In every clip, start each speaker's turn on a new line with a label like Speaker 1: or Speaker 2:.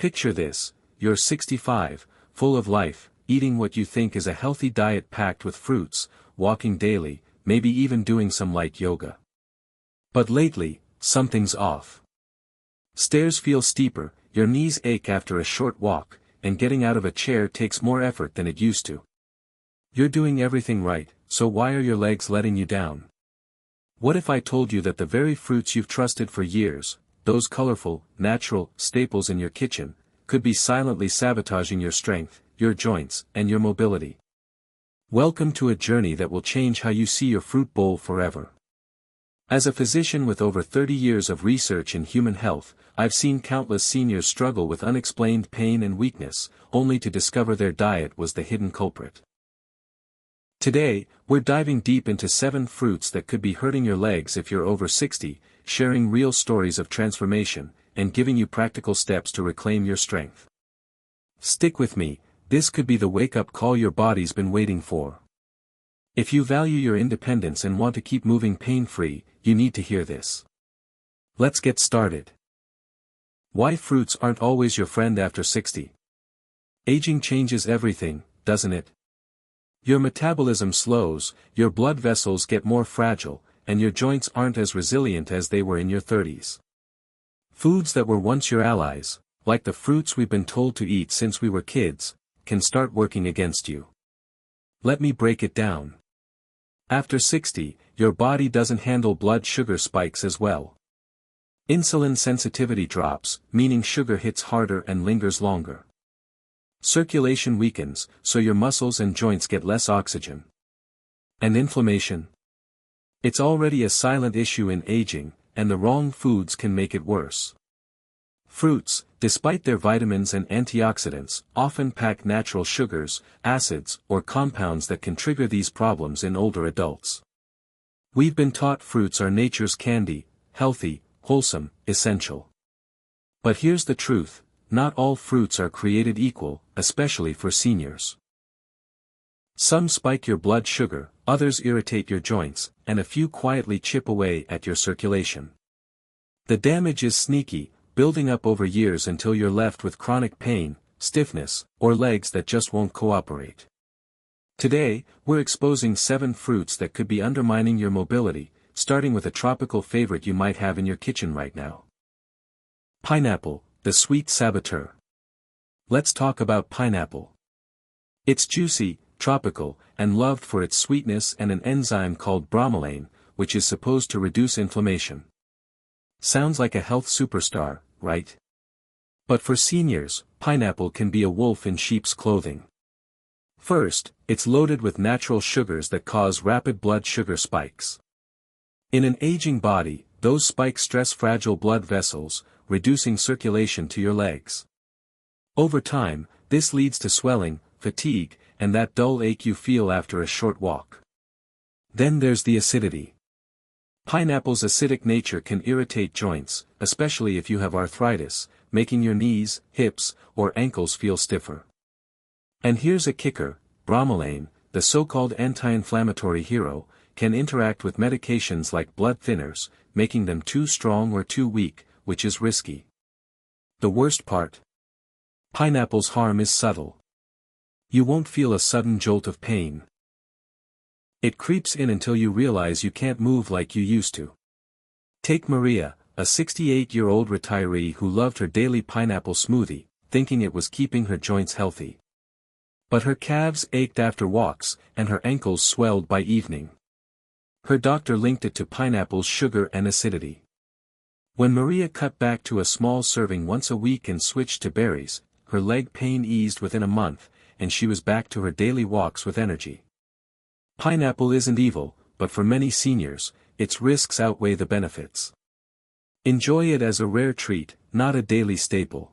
Speaker 1: Picture this: you're 65, full of life, eating what you think is a healthy diet packed with fruits, walking daily, maybe even doing some light yoga. But lately, something's off. Stairs feel steeper, your knees ache after a short walk, and getting out of a chair takes more effort than it used to. You're doing everything right, so why are your legs letting you down? What if I told you that the very fruits you've trusted for years, those colorful, natural staples in your kitchen, could be silently sabotaging your strength, your joints, and your mobility? Welcome to a journey that will change how you see your fruit bowl forever. As a physician with over 30 years of research in human health, I've seen countless seniors struggle with unexplained pain and weakness, only to discover their diet was the hidden culprit. Today, we're diving deep into 7 fruits that could be hurting your legs if you're over 60, sharing real stories of transformation, and giving you practical steps to reclaim your strength. Stick with me, this could be the wake-up call your body's been waiting for. If you value your independence and want to keep moving pain-free, you need to hear this. Let's get started. Why fruits aren't always your friend after 60. Aging changes everything, doesn't it? Your metabolism slows, your blood vessels get more fragile, and your joints aren't as resilient as they were in your 30s. Foods that were once your allies, like the fruits we've been told to eat since we were kids, can start working against you. Let me break it down. After 60, your body doesn't handle blood sugar spikes as well. Insulin sensitivity drops, meaning sugar hits harder and lingers longer. Circulation weakens, so your muscles and joints get less oxygen. And inflammation? It's already a silent issue in aging, and the wrong foods can make it worse. Fruits, despite their vitamins and antioxidants, often pack natural sugars, acids, or compounds that can trigger these problems in older adults. We've been taught fruits are nature's candy, healthy, wholesome, essential. But here's the truth, not all fruits are created equal, especially for seniors. Some spike your blood sugar, others irritate your joints, and a few quietly chip away at your circulation. The damage is sneaky, building up over years until you're left with chronic pain, stiffness, or legs that just won't cooperate. Today, we're exposing 7 fruits that could be undermining your mobility, starting with a tropical favorite you might have in your kitchen right now. Pineapple, the sweet saboteur. Let's talk about pineapple. It's juicy, tropical, and loved for its sweetness and an enzyme called bromelain, which is supposed to reduce inflammation. Sounds like a health superstar, right? But for seniors, pineapple can be a wolf in sheep's clothing. First, it's loaded with natural sugars that cause rapid blood sugar spikes. In an aging body, those spikes stress fragile blood vessels, reducing circulation to your legs. Over time, this leads to swelling, fatigue, and that dull ache you feel after a short walk. Then there's the acidity. Pineapple's acidic nature can irritate joints, especially if you have arthritis, making your knees, hips, or ankles feel stiffer. And here's a kicker: bromelain, the so-called anti-inflammatory hero, can interact with medications like blood thinners, making them too strong or too weak, which is risky. The worst part? Pineapple's harm is subtle. You won't feel a sudden jolt of pain. It creeps in until you realize you can't move like you used to. Take Maria, a 68-year-old retiree who loved her daily pineapple smoothie, thinking it was keeping her joints healthy. But her calves ached after walks, and her ankles swelled by evening. Her doctor linked it to pineapple's sugar and acidity. When Maria cut back to a small serving once a week and switched to berries, her leg pain eased within a month, and she was back to her daily walks with energy. Pineapple isn't evil, but for many seniors, its risks outweigh the benefits. Enjoy it as a rare treat, not a daily staple.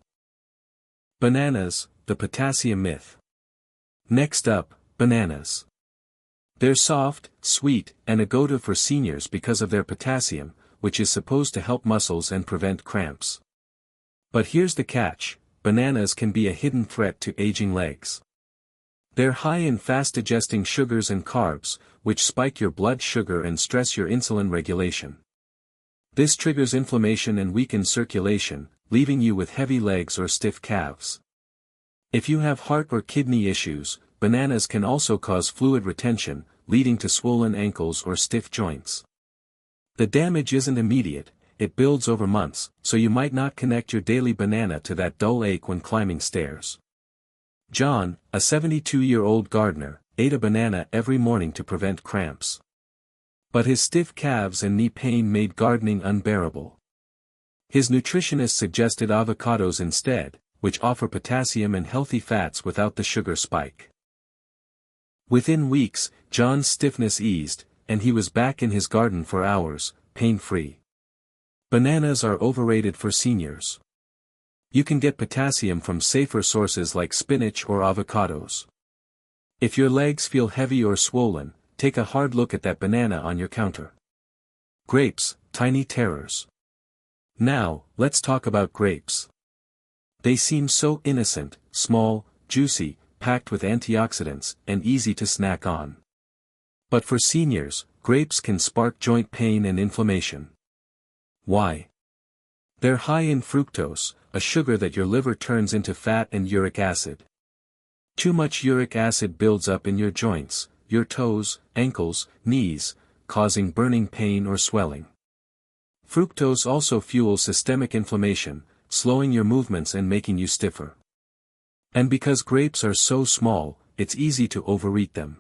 Speaker 1: Bananas, the potassium myth. Next up, bananas. They're soft, sweet, and a go-to for seniors because of their potassium, which is supposed to help muscles and prevent cramps. But here's the catch: bananas can be a hidden threat to aging legs. They're high in fast-digesting sugars and carbs, which spike your blood sugar and stress your insulin regulation. This triggers inflammation and weakens circulation, leaving you with heavy legs or stiff calves. If you have heart or kidney issues, bananas can also cause fluid retention, leading to swollen ankles or stiff joints. The damage isn't immediate, it builds over months, so you might not connect your daily banana to that dull ache when climbing stairs. John, a 72-year-old gardener, ate a banana every morning to prevent cramps. But his stiff calves and knee pain made gardening unbearable. His nutritionist suggested avocados instead, which offer potassium and healthy fats without the sugar spike. Within weeks, John's stiffness eased, and he was back in his garden for hours, pain-free. Bananas are overrated for seniors. You can get potassium from safer sources like spinach or avocados. If your legs feel heavy or swollen, take a hard look at that banana on your counter. Grapes, tiny terrors. Now, let's talk about grapes. They seem so innocent, small, juicy, packed with antioxidants, and easy to snack on. But for seniors, grapes can spark joint pain and inflammation. Why? They're high in fructose, a sugar that your liver turns into fat and uric acid. Too much uric acid builds up in your joints, your toes, ankles, knees, causing burning pain or swelling. Fructose also fuels systemic inflammation, slowing your movements and making you stiffer. And because grapes are so small, it's easy to overeat them.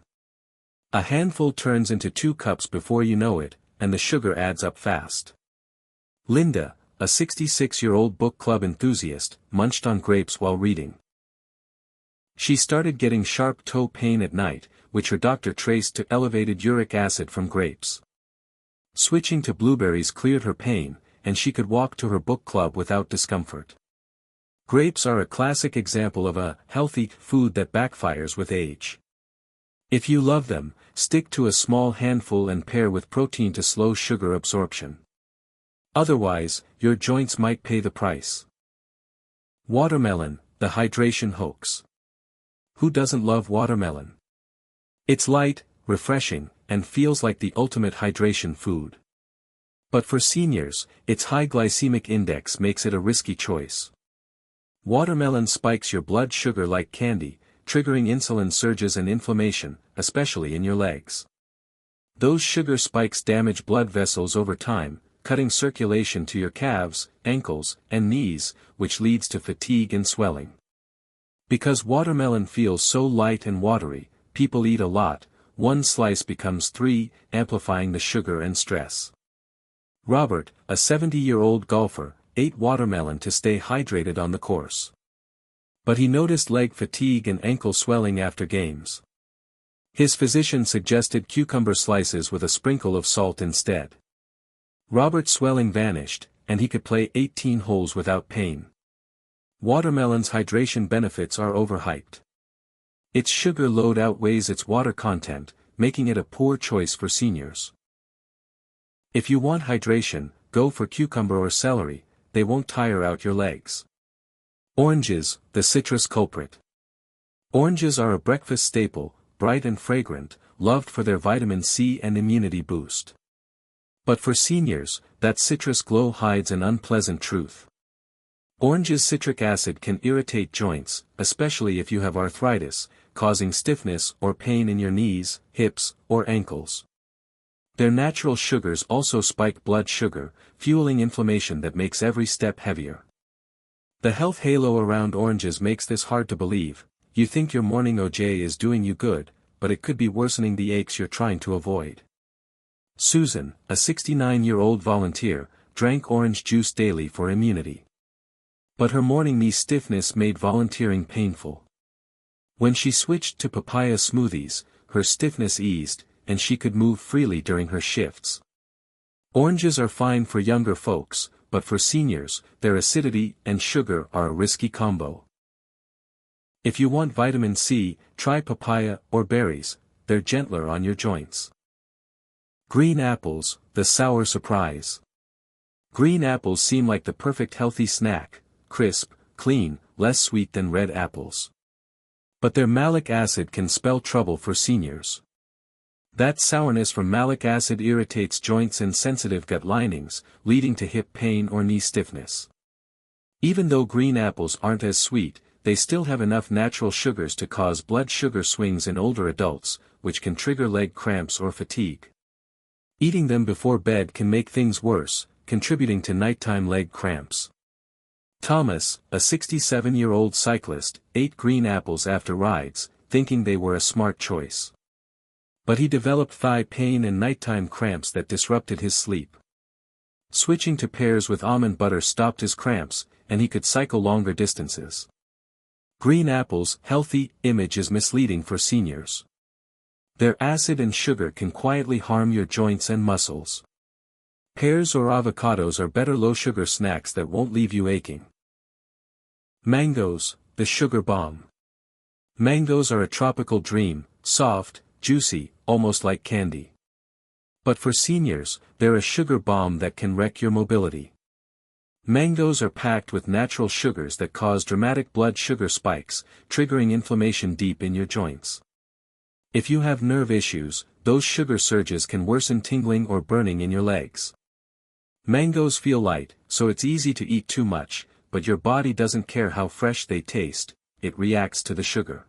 Speaker 1: A handful turns into 2 cups before you know it, and the sugar adds up fast. Linda, a 66-year-old book club enthusiast, munched on grapes while reading. She started getting sharp toe pain at night, which her doctor traced to elevated uric acid from grapes. Switching to blueberries cleared her pain, and she could walk to her book club without discomfort. Grapes are a classic example of a healthy food that backfires with age. If you love them, stick to a small handful and pair with protein to slow sugar absorption. Otherwise, your joints might pay the price. Watermelon, the hydration hoax. Who doesn't love watermelon? It's light, refreshing, and feels like the ultimate hydration food. But for seniors, its high glycemic index makes it a risky choice. Watermelon spikes your blood sugar like candy, triggering insulin surges and inflammation, especially in your legs. Those sugar spikes damage blood vessels over time, cutting circulation to your calves, ankles, and knees, which leads to fatigue and swelling. Because watermelon feels so light and watery, people eat a lot, 1 slice becomes 3, amplifying the sugar and stress. Robert, a 70-year-old golfer, ate watermelon to stay hydrated on the course. But he noticed leg fatigue and ankle swelling after games. His physician suggested cucumber slices with a sprinkle of salt instead. Robert's swelling vanished, and he could play 18 holes without pain. Watermelon's hydration benefits are overhyped. Its sugar load outweighs its water content, making it a poor choice for seniors. If you want hydration, go for cucumber or celery, they won't tire out your legs. Oranges, the citrus culprit. Oranges are a breakfast staple, bright and fragrant, loved for their vitamin C and immunity boost. But for seniors, that citrus glow hides an unpleasant truth. Orange's citric acid can irritate joints, especially if you have arthritis, causing stiffness or pain in your knees, hips, or ankles. Their natural sugars also spike blood sugar, fueling inflammation that makes every step heavier. The health halo around oranges makes this hard to believe. You think your morning OJ is doing you good, but it could be worsening the aches you're trying to avoid. Susan, a 69-year-old volunteer, drank orange juice daily for immunity. But her morning knee stiffness made volunteering painful. When she switched to papaya smoothies, her stiffness eased, and she could move freely during her shifts. Oranges are fine for younger folks, but for seniors, their acidity and sugar are a risky combo. If you want vitamin C, try papaya or berries, they're gentler on your joints. Green apples, the sour surprise. Green apples seem like the perfect healthy snack, crisp, clean, less sweet than red apples. But their malic acid can spell trouble for seniors. That sourness from malic acid irritates joints and sensitive gut linings, leading to hip pain or knee stiffness. Even though green apples aren't as sweet, they still have enough natural sugars to cause blood sugar swings in older adults, which can trigger leg cramps or fatigue. Eating them before bed can make things worse, contributing to nighttime leg cramps. Thomas, a 67-year-old cyclist, ate green apples after rides, thinking they were a smart choice. But he developed thigh pain and nighttime cramps that disrupted his sleep. Switching to pears with almond butter stopped his cramps, and he could cycle longer distances. Green apples' healthy image is misleading for seniors. Their acid and sugar can quietly harm your joints and muscles. Pears or avocados are better low-sugar snacks that won't leave you aching. Mangoes, the sugar bomb. Mangoes are a tropical dream, soft, juicy, almost like candy. But for seniors, they're a sugar bomb that can wreck your mobility. Mangoes are packed with natural sugars that cause dramatic blood sugar spikes, triggering inflammation deep in your joints. If you have nerve issues, those sugar surges can worsen tingling or burning in your legs. Mangoes feel light, so it's easy to eat too much, but your body doesn't care how fresh they taste, it reacts to the sugar.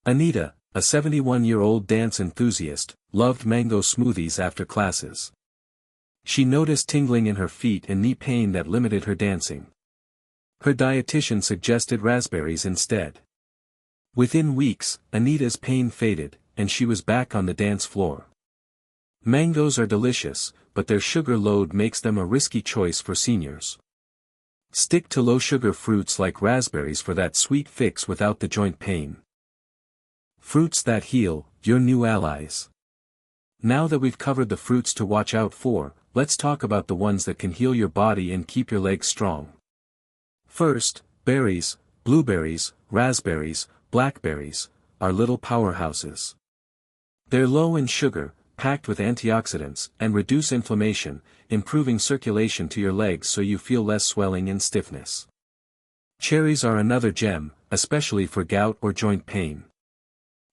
Speaker 1: Anita, a 71-year-old dance enthusiast, loved mango smoothies after classes. She noticed tingling in her feet and knee pain that limited her dancing. Her dietitian suggested raspberries instead. Within weeks, Anita's pain faded, and she was back on the dance floor. Mangoes are delicious, but their sugar load makes them a risky choice for seniors. Stick to low-sugar fruits like raspberries for that sweet fix without the joint pain. Fruits that heal, your new allies. Now that we've covered the fruits to watch out for, let's talk about the ones that can heal your body and keep your legs strong. First, berries, blueberries, raspberries, blackberries, are little powerhouses. They're low in sugar, packed with antioxidants, and reduce inflammation, improving circulation to your legs so you feel less swelling and stiffness. Cherries are another gem, especially for gout or joint pain.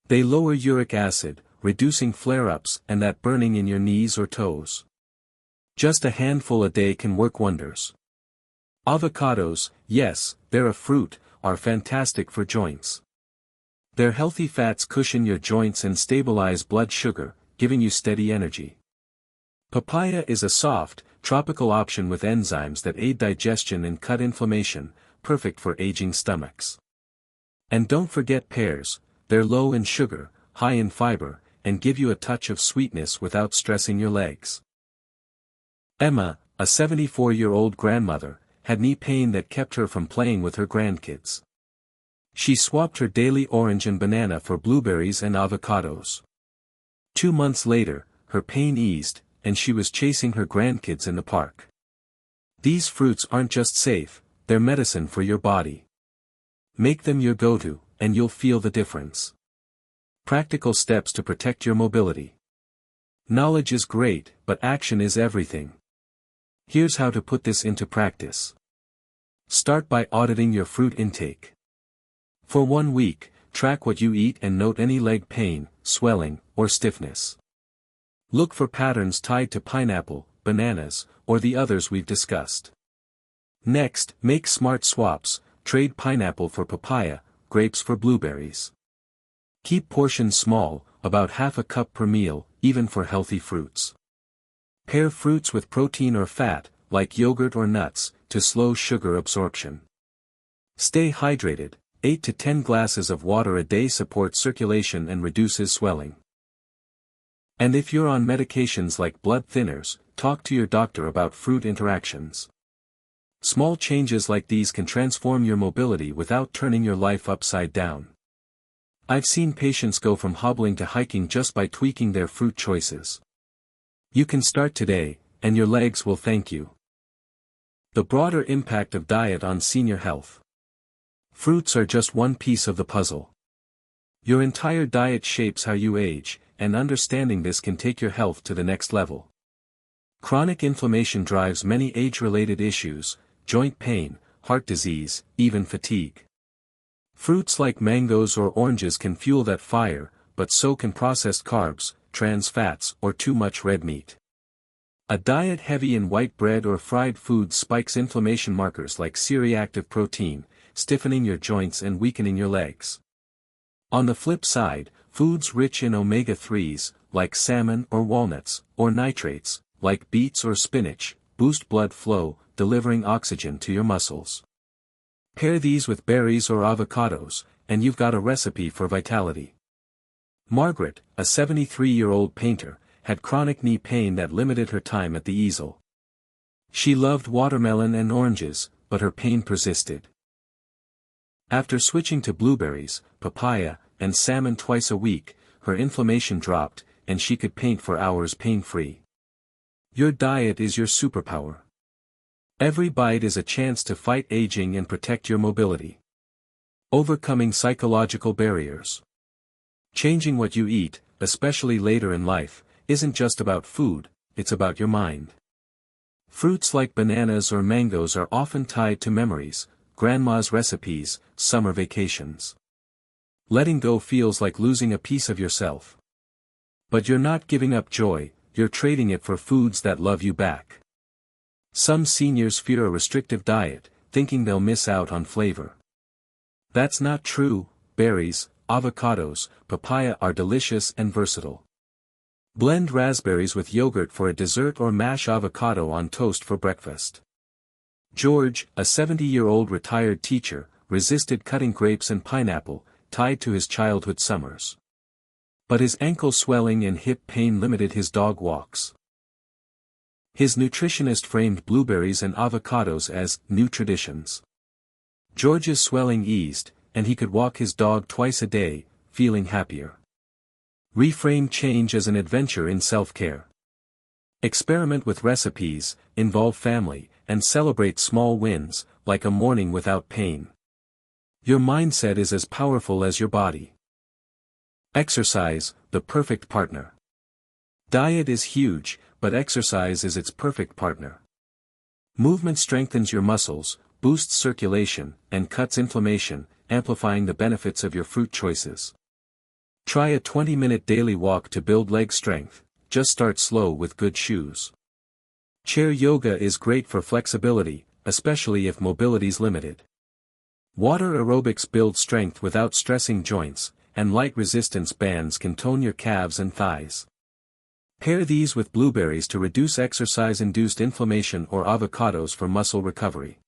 Speaker 1: They lower uric acid, reducing flare-ups and that burning in your knees or toes. Just a handful a day can work wonders. Avocados, yes, they're a fruit, are fantastic for joints. Their healthy fats cushion your joints and stabilize blood sugar, giving you steady energy. Papaya is a soft, tropical option with enzymes that aid digestion and cut inflammation, perfect for aging stomachs. And don't forget pears, they're low in sugar, high in fiber, and give you a touch of sweetness without stressing your legs. Emma, a 74-year-old grandmother, had knee pain that kept her from playing with her grandkids. She swapped her daily orange and banana for blueberries and avocados. 2 months later, her pain eased, and she was chasing her grandkids in the park. These fruits aren't just safe, they're medicine for your body. Make them your go-to, and you'll feel the difference. Practical steps to protect your mobility. Knowledge is great, but action is everything. Here's how to put this into practice. Start by auditing your fruit intake. For 1 week, track what you eat and note any leg pain, swelling, or stiffness. Look for patterns tied to pineapple, bananas, or the others we've discussed. Next, make smart swaps, trade pineapple for papaya, grapes for blueberries. Keep portions small, about half a cup per meal, even for healthy fruits. Pair fruits with protein or fat, like yogurt or nuts, to slow sugar absorption. Stay hydrated. 8 to 10 glasses of water a day support circulation and reduces swelling. And if you're on medications like blood thinners, talk to your doctor about fruit interactions. Small changes like these can transform your mobility without turning your life upside down. I've seen patients go from hobbling to hiking just by tweaking their fruit choices. You can start today, and your legs will thank you. The broader impact of diet on senior health. Fruits are just one piece of the puzzle. Your entire diet shapes how you age, and understanding this can take your health to the next level. Chronic inflammation drives many age-related issues, joint pain, heart disease, even fatigue. Fruits like mangoes or oranges can fuel that fire, but so can processed carbs, trans fats, or too much red meat. A diet heavy in white bread or fried foods spikes inflammation markers like C-reactive protein, stiffening your joints and weakening your legs. On the flip side, foods rich in omega-3s, like salmon or walnuts, or nitrates, like beets or spinach, boost blood flow, delivering oxygen to your muscles. Pair these with berries or avocados, and you've got a recipe for vitality. Margaret, a 73-year-old painter, had chronic knee pain that limited her time at the easel. She loved watermelon and oranges, but her pain persisted. After switching to blueberries, papaya, and salmon twice a week, her inflammation dropped, and she could paint for hours pain-free. Your diet is your superpower. Every bite is a chance to fight aging and protect your mobility. Overcoming psychological barriers. Changing what you eat, especially later in life, isn't just about food, it's about your mind. Fruits like bananas or mangoes are often tied to memories, grandma's recipes, summer vacations. Letting go feels like losing a piece of yourself. But you're not giving up joy, you're trading it for foods that love you back. Some seniors fear a restrictive diet, thinking they'll miss out on flavor. That's not true. Berries, avocados, papaya are delicious and versatile. Blend raspberries with yogurt for a dessert or mash avocado on toast for breakfast. George, a 70-year-old retired teacher, resisted cutting grapes and pineapple, tied to his childhood summers. But his ankle swelling and hip pain limited his dog walks. His nutritionist framed blueberries and avocados as new traditions. George's swelling eased, and he could walk his dog twice a day, feeling happier. Reframe change as an adventure in self-care. Experiment with recipes, involve family, and celebrate small wins, like a morning without pain. Your mindset is as powerful as your body. Exercise, the perfect partner. Diet is huge, but exercise is its perfect partner. Movement strengthens your muscles, boosts circulation, and cuts inflammation, amplifying the benefits of your fruit choices. Try a 20-minute daily walk to build leg strength, just start slow with good shoes. Chair yoga is great for flexibility, especially if mobility's limited. Water aerobics build strength without stressing joints, and light resistance bands can tone your calves and thighs. Pair these with blueberries to reduce exercise-induced inflammation or avocados for muscle recovery.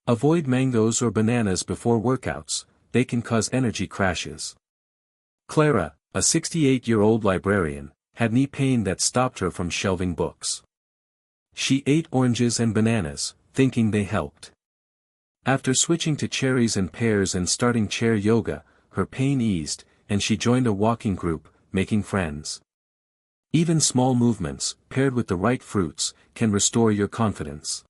Speaker 1: Avoid mangoes or bananas before workouts, they can cause energy crashes. Clara, a 68-year-old librarian, had knee pain that stopped her from shelving books. She ate oranges and bananas, thinking they helped. After switching to cherries and pears and starting chair yoga, her pain eased, and she joined a walking group, making friends. Even small movements, paired with the right fruits, can restore your confidence.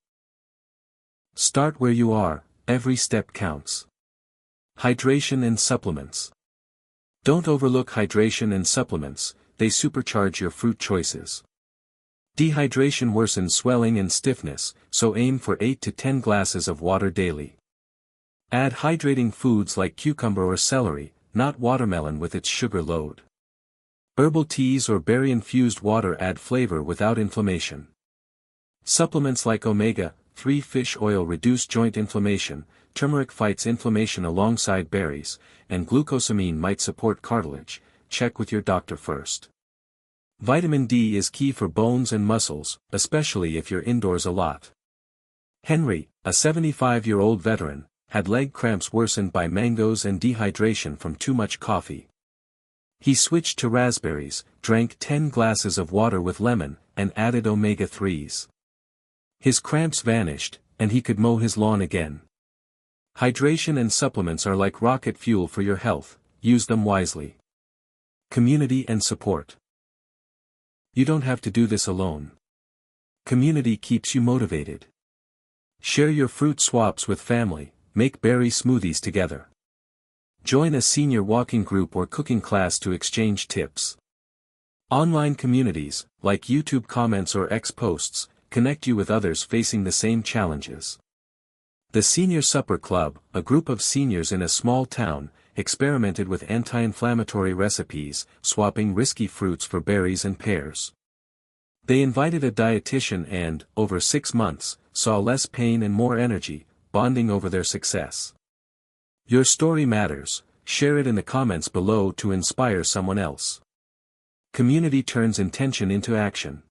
Speaker 1: Start where you are, every step counts. Hydration and supplements. Don't overlook hydration and supplements, they supercharge your fruit choices. Dehydration worsens swelling and stiffness, so aim for 8 to 10 glasses of water daily. Add hydrating foods like cucumber or celery, not watermelon with its sugar load. Herbal teas or berry-infused water add flavor without inflammation. Supplements like omega-3 fish oil reduce joint inflammation, turmeric fights inflammation alongside berries, and glucosamine might support cartilage. Check with your doctor first. Vitamin D is key for bones and muscles, especially if you're indoors a lot. Henry, a 75-year-old veteran, had leg cramps worsened by mangoes and dehydration from too much coffee. He switched to raspberries, drank 10 glasses of water with lemon, and added omega-3s. His cramps vanished, and he could mow his lawn again. Hydration and supplements are like rocket fuel for your health, use them wisely. Community and support. You don't have to do this alone. Community keeps you motivated. Share your fruit swaps with family, make berry smoothies together. Join a senior walking group or cooking class to exchange tips. Online communities, like YouTube comments or X posts, connect you with others facing the same challenges. The Senior Supper Club, a group of seniors in a small town, experimented with anti-inflammatory recipes, swapping risky fruits for berries and pears. They invited a dietitian and, over 6 months, saw less pain and more energy, bonding over their success. Your story matters. Share it in the comments below to inspire someone else. Community turns intention into action.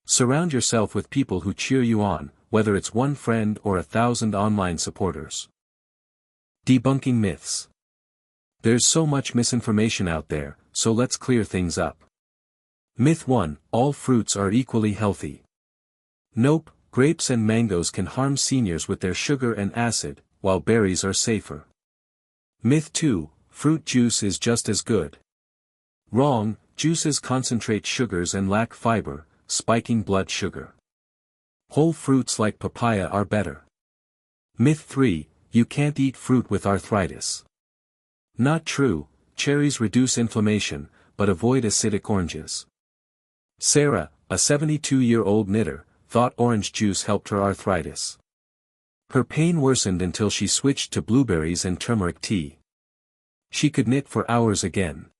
Speaker 1: Surround yourself with people who cheer you on, whether it's one friend or 1,000 online supporters. Debunking myths. There's so much misinformation out there, so let's clear things up. Myth 1: all fruits are equally healthy. Nope, grapes and mangoes can harm seniors with their sugar and acid, while berries are safer. Myth 2: fruit juice is just as good. Wrong, juices concentrate sugars and lack fiber, spiking blood sugar. Whole fruits like papaya are better. Myth 3: you can't eat fruit with arthritis. Not true, cherries reduce inflammation, but avoid acidic oranges. Sarah, a 72-year-old knitter, thought orange juice helped her arthritis. Her pain worsened until she switched to blueberries and turmeric tea. She could knit for hours again.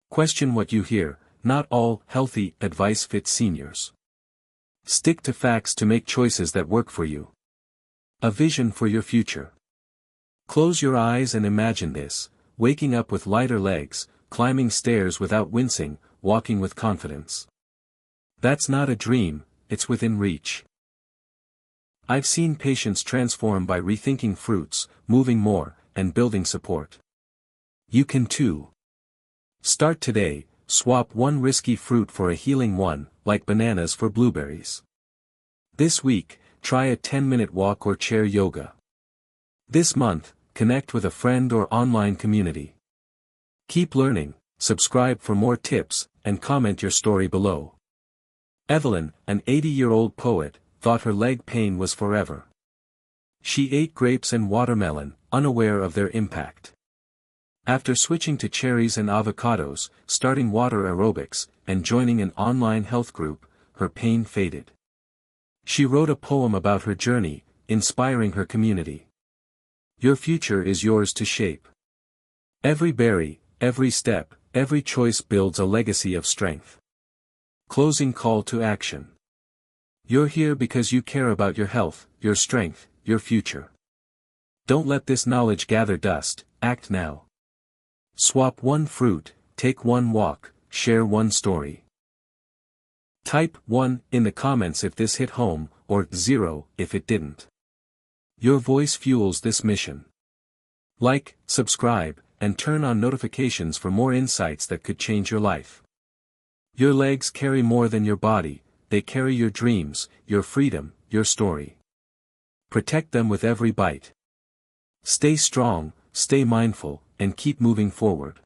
Speaker 1: Question what you hear: not all healthy advice fits seniors. Stick to facts to make choices that work for you. A vision for your future. Close your eyes and imagine this: waking up with lighter legs, climbing stairs without wincing, walking with confidence. That's not a dream, it's within reach. I've seen patients transform by rethinking fruits, moving more, and building support. You can too. Start today, swap one risky fruit for a healing one, like bananas for blueberries. This week, try a 10-minute walk or chair yoga. This month, connect with a friend or online community. Keep learning, subscribe for more tips, and comment your story below. Evelyn, an 80-year-old poet, thought her leg pain was forever. She ate grapes and watermelon, unaware of their impact. After switching to cherries and avocados, starting water aerobics, and joining an online health group, her pain faded. She wrote a poem about her journey, inspiring her community. Your future is yours to shape. Every berry, every step, every choice builds a legacy of strength. Closing call to action. You're here because you care about your health, your strength, your future. Don't let this knowledge gather dust, act now. Swap one fruit, take one walk, share one story. Type 1 in the comments if this hit home, or 0 if it didn't. Your voice fuels this mission. Like, subscribe, and turn on notifications for more insights that could change your life. Your legs carry more than your body, they carry your dreams, your freedom, your story. Protect them with every bite. Stay strong, stay mindful, and keep moving forward.